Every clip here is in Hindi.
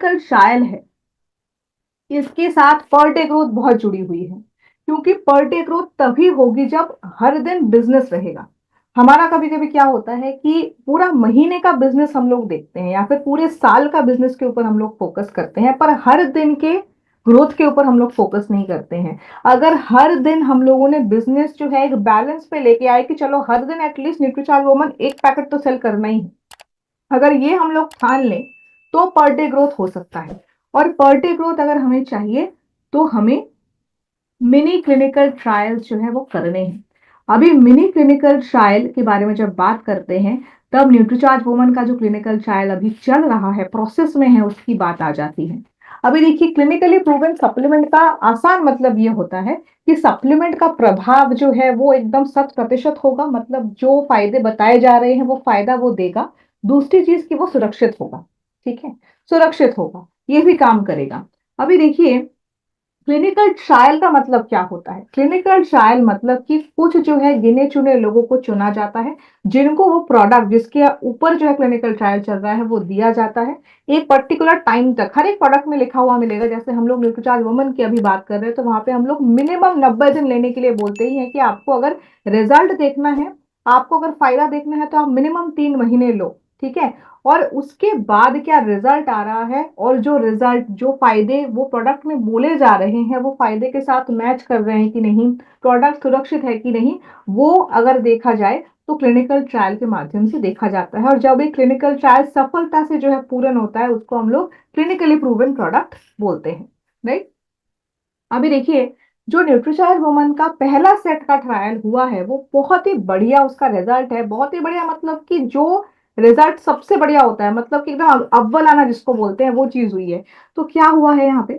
क्लिनिकल ट्रायल है इसके साथ पर डे ग्रोथ बहुत जुड़ी हुई है, क्योंकि पर डे ग्रोथ तभी होगी जब हर दिन बिजनेस रहेगा। हमारा कभी कभी क्या होता है कि पूरा महीने का बिजनेस हम लोग देखते हैं या फिर पूरे साल का बिजनेस के ऊपर हम लोग फोकस करते हैं, पर हर दिन के ग्रोथ के ऊपर हम लोग फोकस नहीं करते हैं। अगर हर दिन हम लोगों ने बिजनेस जो है एक बैलेंस पे लेके आए कि चलो हर दिन एटलीस्ट न्यूट्रीचार्ज वुमन एक पैकेट तो सेल करना ही है, अगर ये हम लोग ठान लें तो पर डे ग्रोथ हो सकता है। और पर डे ग्रोथ अगर हमें चाहिए तो हमें मिनी क्लिनिकल ट्रायल्स जो है वो करने हैं। अभी मिनी क्लिनिकल ट्रायल के बारे में जब बात करते हैं तब न्यूट्रीचार्ज वुमन का जो क्लिनिकल ट्रायल अभी चल रहा है, प्रोसेस में है, उसकी बात आ जाती है। अभी देखिए, क्लिनिकली प्रूवन सप्लीमेंट का आसान मतलब ये होता है कि सप्लीमेंट का प्रभाव जो है वो एकदम 100% होगा, मतलब जो फायदे बताए जा रहे हैं वो फायदा वो देगा। दूसरी चीज कि वो सुरक्षित होगा, ठीक है, सुरक्षित होगा, ये भी काम करेगा। अभी देखिए, क्लिनिकल ट्रायल का मतलब क्या होता है? क्लिनिकल ट्रायल मतलब कि कुछ जो है गिने चुने लोगों को चुना जाता है, जिनको वो प्रोडक्ट जिसके ऊपर जो है क्लिनिकल ट्रायल चल रहा है वो दिया जाता है एक पर्टिकुलर टाइम तक। हर एक प्रोडक्ट में लिखा हुआ मिलेगा, जैसे हम लोग न्यूट्रीचार्ज वुमन की अभी बात कर रहे हैं तो वहां पे हम लोग मिनिमम 90 दिन लेने के लिए बोलते ही हैं कि आपको अगर रिजल्ट देखना है, आपको अगर फायदा देखना है तो आप मिनिमम 3 महीने लो, ठीक है। और उसके बाद क्या रिजल्ट आ रहा है और जो रिजल्ट, जो फायदे वो प्रोडक्ट में बोले जा रहे हैं वो फायदे के साथ मैच कर रहे हैं कि नहीं, प्रोडक्ट सुरक्षित है कि नहीं, वो अगर देखा जाए तो क्लिनिकल ट्रायल के माध्यम से देखा जाता है। और जब एक क्लिनिकल ट्रायल सफलता से जो है पूर्ण होता है उसको हम लोग क्लिनिकली प्रूवन प्रोडक्ट बोलते हैं, राइट। अभी देखिए, जो न्यूट्रीचार्ज वुमन का पहला सेट का ट्रायल हुआ है वो बहुत ही बढ़िया उसका रिजल्ट है। बहुत ही बढ़िया मतलब कि जो रिजल्ट सबसे बढ़िया होता है, मतलब कि एकदम अव्वल आना जिसको बोलते हैं, वो चीज हुई है। तो क्या हुआ है यहाँ पे,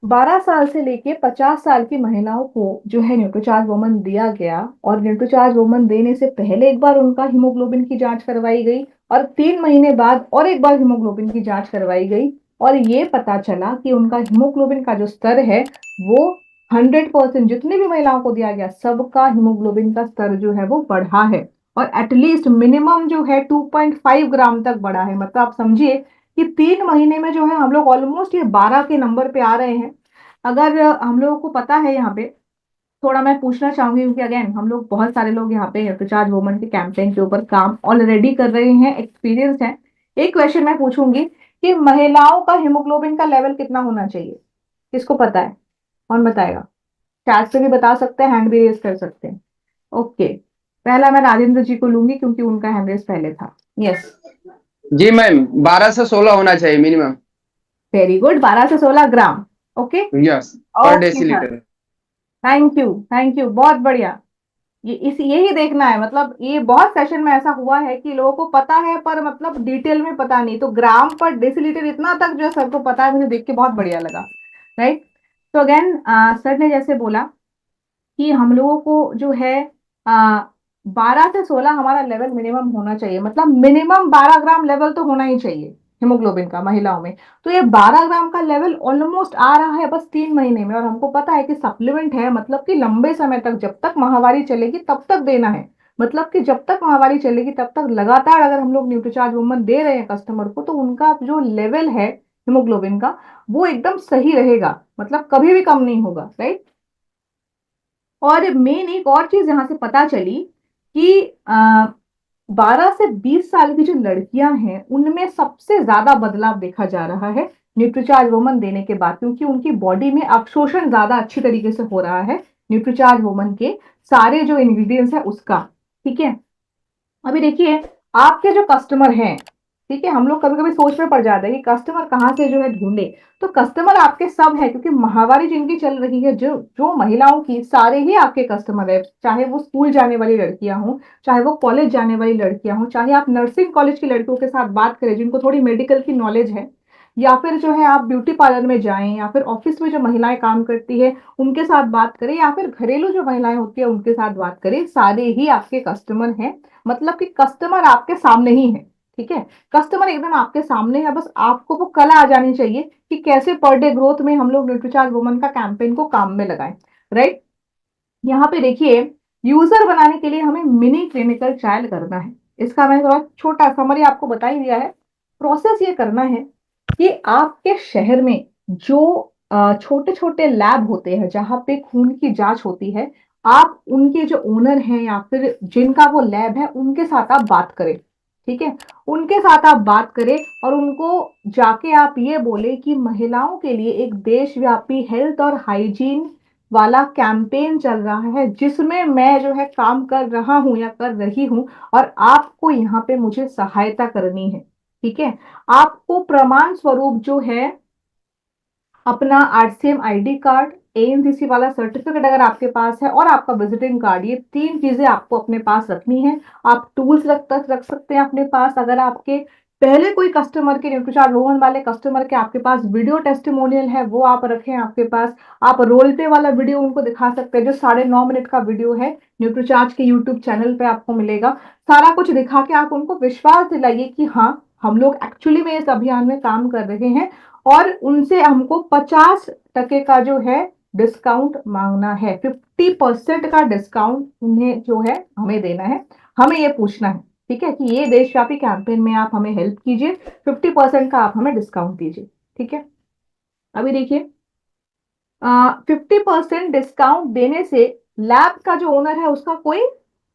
12 साल से लेके 50 साल की महिलाओं को जो है न्यूट्रीचार्ज वुमन दिया गया, और न्यूट्रीचार्ज वुमन देने से पहले एक बार उनका हीमोग्लोबिन की जांच करवाई गई और 3 महीने बाद और एक बार हीमोग्लोबिन की जांच करवाई गई। और ये पता चला कि उनका हीमोग्लोबिन का जो स्तर है वो 100%, जितने भी महिलाओं को दिया गया सबका हीमोग्लोबिन का स्तर जो है वो बढ़ा है। और एटलीस्ट मिनिमम जो है 2.5 ग्राम तक बढ़ा है। मतलब आप समझिए कि 3 महीने में जो है हम लोग ऑलमोस्ट ये 12 के नंबर पे आ रहे हैं। अगर हम लोगों को पता है यहाँ पे, थोड़ा मैं पूछना चाहूंगी क्योंकि अगेन हम लोग बहुत सारे लोग यहाँ पे ऋतुचार्ज वुमन के कैंपेन के ऊपर काम ऑलरेडी कर रहे हैं, एक्सपीरियंस है। एक क्वेश्चन मैं पूछूंगी कि महिलाओं का हीमोग्लोबिन का लेवल कितना होना चाहिए, किसको पता है? कौन बताएगा? चैट से भी बता सकते हैं, हैंड भी रेज कर सकते हैं। ओके, पहला मैं राजेंद्र जी को लूंगी क्योंकि उनका हैंड रेज पहले था। यस, जी मैम, 12 से 16 होना चाहिए मिनिमम। वेरी गुड, 12 से 16 ग्राम। ओके, यस, पर okay sir, decilitre. Thank you, thank you, बहुत बढ़िया। ये इस यही देखना है, मतलब ये बहुत सेशन में ऐसा हुआ है कि लोगों को पता है पर मतलब डिटेल में पता नहीं, तो ग्राम पर डेसीलीटर इतना तक जो है सर को पता है, मुझे देख के बहुत बढ़िया लगा, राइट। तो अगेन सर ने जैसे बोला कि हम लोगों को जो है आ, 12 से 16 हमारा लेवल मिनिमम होना चाहिए, मतलब मिनिमम 12 ग्राम लेवल तो होना ही चाहिए हिमोग्लोबिन का महिलाओं में। तो ये 12 ग्राम का लेवल ऑलमोस्ट आ रहा है बस 3 महीने में, और हमको पता है कि सप्लीमेंट है, मतलब कि लंबे समय तक, जब तक महामारी चलेगी तब तक देना है। मतलब कि जब तक महामारी चलेगी तब तक लगातार अगर हम लोग न्यूट्रीचार्ज वुमन दे रहे हैं कस्टमर को तो उनका जो लेवल है हिमोग्लोबिन का वो एकदम सही रहेगा, मतलब कभी भी कम नहीं होगा, राइट। और मेन एक और चीज यहाँ से पता चली कि 12 से 20 साल की जो लड़कियां हैं उनमें सबसे ज्यादा बदलाव देखा जा रहा है न्यूट्रीचार्ज वुमन देने के बाद, क्योंकि उनकी बॉडी में अवशोषण ज्यादा अच्छी तरीके से हो रहा है न्यूट्रीचार्ज वुमन के सारे जो इंग्रेडिएंट्स है उसका, ठीक है। अभी देखिए, आपके जो कस्टमर हैं, ठीक है, हम लोग कभी कभी सोच में पड़ जाते हैं कि कस्टमर कहाँ से जो है ढूंढे। तो कस्टमर आपके सब है, क्योंकि महामारी जिनकी चल रही है, जो जो महिलाओं की, सारे ही आपके कस्टमर है, चाहे वो स्कूल जाने वाली लड़कियां हों, चाहे वो कॉलेज जाने वाली लड़कियां हों, चाहे आप नर्सिंग कॉलेज की लड़कियों के साथ बात करें जिनको थोड़ी मेडिकल की नॉलेज है, या फिर जो है आप ब्यूटी पार्लर में जाएं, या फिर ऑफिस में जो महिलाएं काम करती है उनके साथ बात करें, या फिर घरेलू जो महिलाएं होती है उनके साथ बात करें, सारे ही आपके कस्टमर हैं। मतलब कि कस्टमर आपके सामने ही है, ठीक है, कस्टमर एकदम आपके सामने है, बस आपको वो कला आ जानी चाहिए कि कैसे पर डे ग्रोथ में हम लोग न्यूट्रीचार्ज वुमन का कैंपेन को काम में लगाएं, राइट। यहाँ पे देखिए, यूजर बनाने के लिए हमें मिनी क्लिनिकल ट्रायल करना है। इसका मैंने थोड़ा छोटा समरी आपको बता ही दिया है। प्रोसेस ये करना है कि आपके शहर में जो छोटे छोटे लैब होते हैं जहां पे खून की जांच होती है, आप उनके जो ओनर हैं या फिर जिनका वो लैब है उनके साथ आप बात करें। ठीक है, उनके साथ आप बात करें और उनको जाके आप ये बोले कि महिलाओं के लिए एक देशव्यापी हेल्थ और हाइजीन वाला कैंपेन चल रहा है जिसमें मैं जो है काम कर रहा हूं या कर रही हूं, और आपको यहाँ पे मुझे सहायता करनी है। ठीक है, आपको प्रमाण स्वरूप जो है अपना आरसीएम आईडी कार्ड, एएनसीसी वाला सर्टिफिकेट अगर आपके पास है, और आपका विजिटिंग कार्ड, ये तीन चीजें आपको अपने पास रखनी है। आप टूल्स रख सकते हैं अपने पास। अगर आपके पहले कोई कस्टमर के न्यूट्रीचार्ज लोन वाले कस्टमर के आपके पास वीडियो टेस्टिमोनियल है वो आप रखें आपके पास। आप रोल पे वाला वीडियो उनको दिखा सकते हैं जो 9.5 मिनट का वीडियो है, न्यूट्रीचार्ज के यूट्यूब चैनल पे आपको मिलेगा। सारा कुछ दिखा के आप उनको विश्वास दिलाइए कि हाँ, हम लोग एक्चुअली में इस अभियान में काम कर रहे हैं, और उनसे हमको 50% का जो है डिस्काउंट मांगना है। 50% का डिस्काउंट उन्हें जो है हमें देना है। हमें ये पूछना है, ठीक है, कि ये देशव्यापी कैंपेन में आप हमें हेल्प कीजिए, 50% का आप हमें डिस्काउंट दीजिए। ठीक है, अभी देखिए, 50% डिस्काउंट देने से लैब का जो ओनर है उसका कोई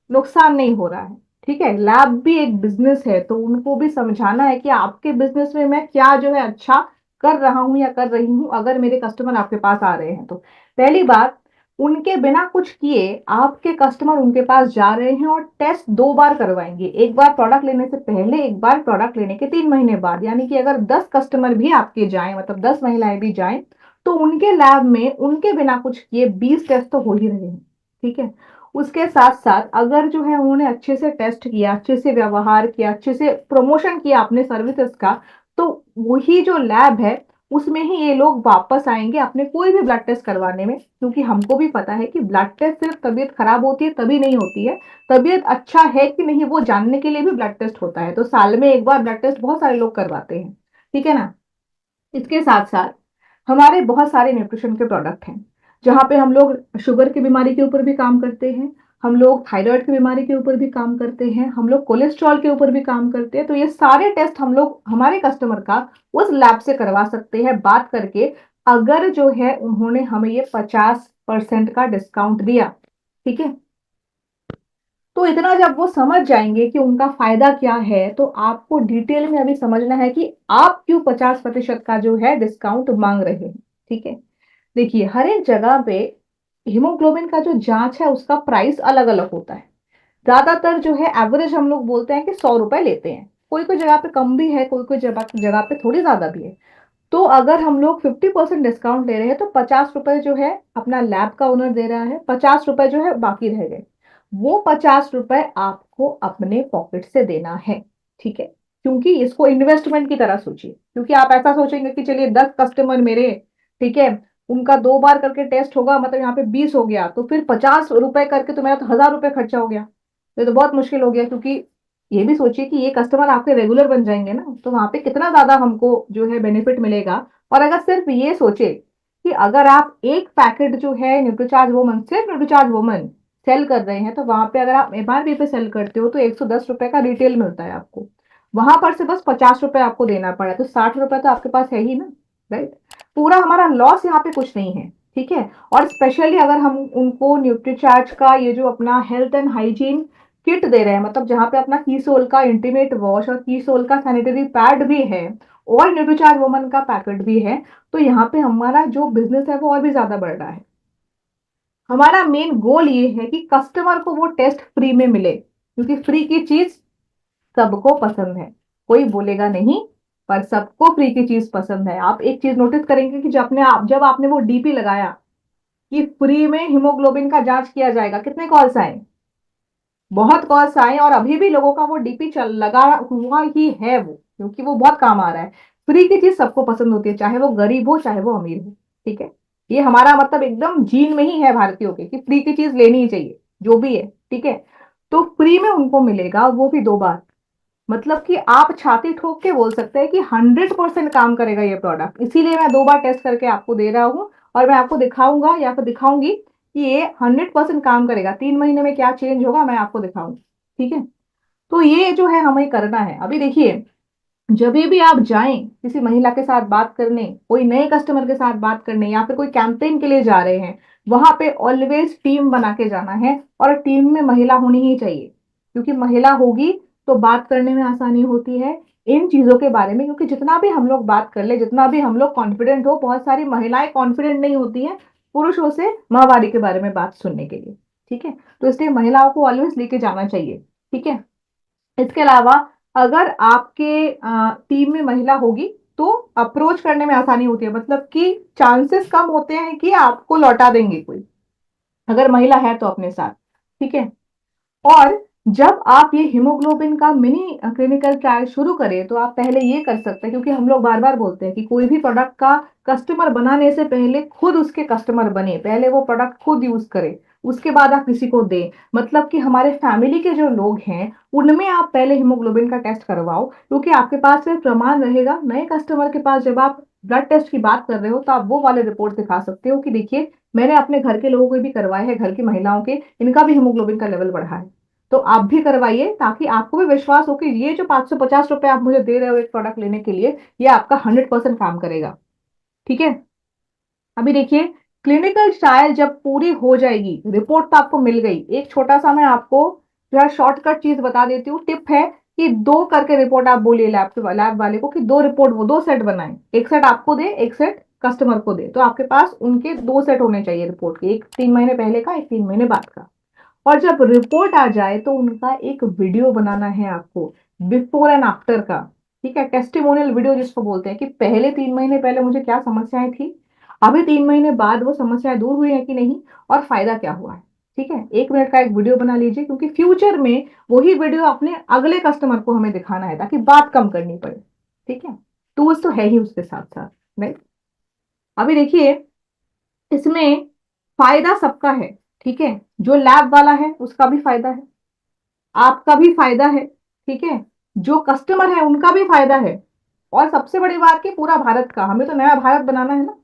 नुकसान नहीं हो रहा है। ठीक है, लैब भी एक बिजनेस है तो उनको भी समझाना है कि आपके बिजनेस में मैं क्या जो है अच्छा कर रहा हूं या कर रही हूं अगर मेरे कस्टमर आपके पास आ रहे हैं तो। पहली बात, उनके बिना कुछ किए आपके कस्टमर उनके पास जा रहे हैं और टेस्ट 2 बार करवाएंगे, एक बार प्रोडक्ट लेने से पहले, एक बार प्रोडक्ट लेने के 3 महीने बाद। यानी कि अगर 10 कस्टमर भी आपके जाएं, मतलब 10 महिलाएं भी जाएं, तो उनके लैब में उनके बिना कुछ किए 20 टेस्ट तो हो ही रहे हैं। ठीक है, उसके साथ साथ अगर जो है उन्होंने अच्छे से टेस्ट किया, अच्छे से व्यवहार किया, अच्छे से प्रमोशन किया अपने सर्विसेज का, तो वही जो लैब है उसमें ही ये लोग वापस आएंगे अपने कोई भी ब्लड टेस्ट करवाने में। क्योंकि हमको भी पता है कि ब्लड टेस्ट सिर्फ तबीयत खराब होती है तभी नहीं होती है, तबीयत अच्छा है कि नहीं वो जानने के लिए भी ब्लड टेस्ट होता है। तो साल में एक बार ब्लड टेस्ट बहुत सारे लोग करवाते हैं। ठीक है ना, इसके साथ साथ हमारे बहुत सारे न्यूट्रिशन के प्रोडक्ट हैं जहाँ पे हम लोग शुगर की बीमारी के ऊपर भी काम करते हैं, हम लोग थायराइड की बीमारी के ऊपर भी काम करते हैं, हम लोग कोलेस्ट्रॉल के ऊपर भी काम करते हैं। तो ये सारे टेस्ट हम लोग हमारे कस्टमर का उस लैब से करवा सकते हैं बात करके, अगर जो है उन्होंने हमें ये 50% का डिस्काउंट दिया। ठीक है, तो इतना जब वो समझ जाएंगे कि उनका फायदा क्या है, तो आपको डिटेल में अभी समझना है कि आप क्यों 50% का जो है डिस्काउंट मांग रहे हैं। ठीक है, देखिए, हर एक जगह पे हीमोग्लोबिन का जो जांच है उसका प्राइस अलग अलग होता है। ज्यादातर जो है एवरेज हम लोग बोलते हैं कि 100 रुपए लेते हैं, कोई कोई जगह पे कम भी है, कोई कोई जगह जगह पे थोड़ी ज्यादा भी है। तो अगर हम लोग 50% डिस्काउंट ले रहे हैं तो 50 रुपए जो है अपना लैब का ओनर दे रहा है, 50 रुपए जो है बाकी रह गए। वो 50 रुपए आपको अपने पॉकेट से देना है। ठीक है, क्योंकि इसको इन्वेस्टमेंट की तरह सोचिए। क्योंकि आप ऐसा सोचेंगे कि चलिए 10 कस्टमर मेरे, ठीक है, उनका 2 बार करके टेस्ट होगा, मतलब यहाँ पे 20 हो गया, तो फिर 50 रुपए करके तो मेरा तो 1000 रुपए खर्चा हो गया। ये तो बहुत मुश्किल हो गया। क्योंकि ये भी सोचिए कि ये कस्टमर आपके रेगुलर बन जाएंगे ना, तो वहां पे कितना ज्यादा हमको जो है बेनिफिट मिलेगा। और अगर सिर्फ ये सोचे कि अगर आप एक पैकेट जो है न्यूट्रीचार्ज वुमन, सिर्फ न्यूट्रीचार्ज वुमन सेल कर रहे हैं, तो वहां पे अगर आप एमआरपी पे सेल करते हो तो 110 रुपए का रिटेल मिलता है आपको, वहां पर से बस 50 रुपए आपको देना पड़ा, तो 60 रुपए तो आपके पास है ही ना। राइट, पूरा हमारा लॉस यहाँ पे कुछ नहीं है। ठीक है, और स्पेशली अगर हम उनको न्यूट्रीचार्ज का ये जो अपना हेल्थ एंड हाइजीन किट दे रहे हैं, मतलब जहाँ पे अपना कीसोल का इंटीमेट वॉश और कीसोल का सैनिटरी पैड भी है और न्यूट्रीचार्ज वुमन का पैकेट भी है, तो यहाँ पे हमारा जो बिजनेस है वो और भी ज्यादा बढ़ रहा है। हमारा मेन गोल ये है कि कस्टमर को वो टेस्ट फ्री में मिले, क्योंकि फ्री की चीज सबको पसंद है, कोई बोलेगा नहीं, पर सबको फ्री की चीज पसंद है। आप एक चीज नोटिस करेंगे कि जब आपने वो डीपी लगाया कि फ्री में हीमोग्लोबिन का जांच किया जाएगा, कितने कॉल्स आए? बहुत कॉल्स आए, और अभी भी लोगों का वो डीपी चल लगा हुआ ही है वो, क्योंकि वो बहुत काम आ रहा है। फ्री की चीज सबको पसंद होती है, चाहे वो गरीब हो चाहे वो अमीर हो। ठीक है, ये हमारा मतलब एकदम जीन में ही है भारतीयों के कि फ्री की चीज लेनी ही चाहिए, जो भी है। ठीक है, तो फ्री में उनको मिलेगा, वो भी 2 बार। मतलब कि आप छाती ठोक के बोल सकते हैं कि 100% काम करेगा ये प्रोडक्ट, इसीलिए मैं 2 बार टेस्ट करके आपको दे रहा हूँ। और मैं आपको दिखाऊंगा या फिर दिखाऊंगी कि ये 100% काम करेगा, 3 महीने में क्या चेंज होगा मैं आपको दिखाऊंगी। ठीक है, तो ये जो है हमें करना है। अभी देखिए, जब भी आप जाएं किसी महिला के साथ बात करने, कोई नए कस्टमर के साथ बात करने, या फिर कोई कैंपेन के लिए जा रहे हैं, वहां पे ऑलवेज टीम बना के जाना है, और टीम में महिला होनी ही चाहिए, क्योंकि महिला होगी तो बात करने में आसानी होती है इन चीजों के बारे में। क्योंकि जितना भी हम लोग बात कर ले, जितना भी हम लोग कॉन्फिडेंट हो, बहुत सारी महिलाएं कॉन्फिडेंट नहीं होती हैं पुरुषों से माहवारी के बारे में बात सुनने के लिए। ठीक है, तो इसलिए महिलाओं को ऑलवेज लेके जाना चाहिए। ठीक है, इसके अलावा अगर आपके टीम में महिला होगी तो अप्रोच करने में आसानी होती है, मतलब कि चांसेस कम होते हैं कि आपको लौटा देंगे कोई, अगर महिला है तो अपने साथ। ठीक है, और जब आप ये हीमोग्लोबिन का मिनी क्लिनिकल ट्रायल शुरू करें तो आप पहले ये कर सकते हैं, क्योंकि हम लोग बार बार बोलते हैं कि कोई भी प्रोडक्ट का कस्टमर बनाने से पहले खुद उसके कस्टमर बने, पहले वो प्रोडक्ट खुद यूज करे, उसके बाद आप किसी को दें। मतलब कि हमारे फैमिली के जो लोग हैं उनमें आप पहले हीमोग्लोबिन का टेस्ट करवाओ, क्योंकि आपके पास फिर प्रमाण रहेगा नए कस्टमर के पास। जब आप ब्लड टेस्ट की बात कर रहे हो तो आप वो वाले रिपोर्ट दिखा सकते हो कि देखिए मैंने अपने घर के लोगों को भी करवाए हैं, घर की महिलाओं के, इनका भी हीमोग्लोबिन का लेवल बढ़ा है। तो आप भी करवाइए, ताकि आपको भी विश्वास हो कि ये जो 550 रुपए आप मुझे दे रहे हो एक प्रोडक्ट लेने के लिए, ये आपका 100% काम करेगा। ठीक है, अभी देखिए, क्लिनिकल ट्रायल जब पूरी हो जाएगी, रिपोर्ट तो आपको मिल गई, एक छोटा सा मैं आपको जो है शॉर्टकट चीज बता देती हूँ, टिप है कि दो करके रिपोर्ट आप बोलिए लैब वाले को कि दो रिपोर्ट, वो दो सेट बनाए, एक सेट आपको दे, एक सेट कस्टमर को दे, तो आपके पास उनके दो सेट होने चाहिए रिपोर्ट के, एक 3 महीने पहले का, एक 3 महीने बाद का। और जब रिपोर्ट आ जाए तो उनका एक वीडियो बनाना है आपको, बिफोर एंड आफ्टर का। ठीक है, टेस्टिमोनियल वीडियो जिसको बोलते हैं, कि पहले 3 महीने पहले मुझे क्या समस्याएं थी, अभी 3 महीने बाद वो समस्याएं दूर हुई है कि नहीं, और फायदा क्या हुआ है। ठीक है, 1 मिनट का एक वीडियो बना लीजिए, क्योंकि फ्यूचर में वही वीडियो अपने अगले कस्टमर को हमें दिखाना है, ताकि बात कम करनी पड़े। ठीक है, टूल्स तो है ही उसके साथ साथ, राइट। अभी देखिए, इसमें फायदा सबका है। ठीक है, जो लैब वाला है उसका भी फायदा है, आपका भी फायदा है। ठीक है, जो कस्टमर है उनका भी फायदा है, और सबसे बड़ी बात कि पूरा भारत का, हमें तो नया भारत बनाना है ना।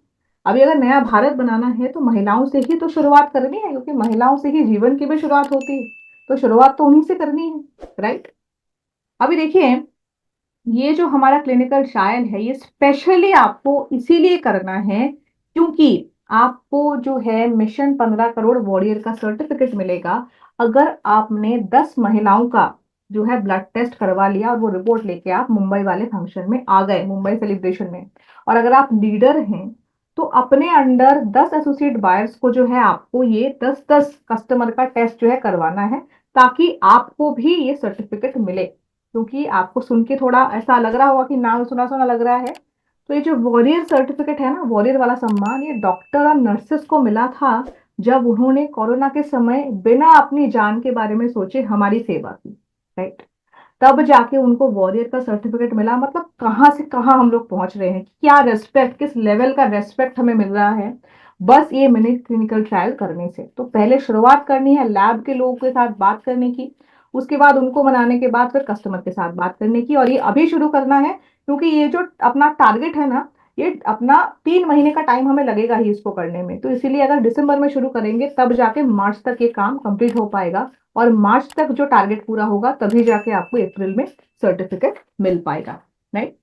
अभी अगर नया भारत बनाना है तो महिलाओं से ही तो शुरुआत करनी है, क्योंकि महिलाओं से ही जीवन की भी शुरुआत होती है, तो शुरुआत तो उन्हीं से करनी है, राइट। अभी देखिए, ये जो हमारा क्लिनिकल ट्रायल है ये स्पेशली आपको इसीलिए करना है क्योंकि आपको जो है मिशन 15 करोड़ वॉरियर का सर्टिफिकेट मिलेगा, अगर आपने 10 महिलाओं का जो है ब्लड टेस्ट करवा लिया और वो रिपोर्ट लेके आप मुंबई वाले फंक्शन में आ गए, मुंबई सेलिब्रेशन में। और अगर आप लीडर हैं तो अपने अंडर 10 एसोसिएट बायर्स को जो है आपको ये 10-10 कस्टमर का टेस्ट जो है करवाना है, ताकि आपको भी ये सर्टिफिकेट मिले। क्योंकि आपको सुन के थोड़ा ऐसा लग रहा होगा कि नाम सुना सुना लग रहा है, तो ये जो वॉरियर सर्टिफिकेट है ना, वॉरियर वाला सम्मान, ये डॉक्टर और नर्सेस को मिला था जब उन्होंने कोरोना के समय बिना अपनी जान के बारे में सोचे हमारी सेवा की, राइट। तब जाके उनको वॉरियर का सर्टिफिकेट मिला। मतलब कहाँ से कहाँ हम लोग पहुंच रहे हैं, क्या रेस्पेक्ट, किस लेवल का रेस्पेक्ट हमें मिल रहा है, बस ये मिनी क्लिनिकल ट्रायल करने से। तो पहले शुरुआत करनी है लैब के लोगों के साथ बात करने की, उसके बाद उनको बनाने के बाद फिर कस्टमर के साथ बात करने की, और ये अभी शुरू करना है, क्योंकि ये जो अपना टारगेट है ना, ये अपना 3 महीने का टाइम हमें लगेगा ही इसको करने में। तो इसीलिए अगर दिसंबर में शुरू करेंगे तब जाके मार्च तक ये काम कंप्लीट हो पाएगा, और मार्च तक जो टारगेट पूरा होगा तभी जाके आपको अप्रैल में सर्टिफिकेट मिल पाएगा, राइट।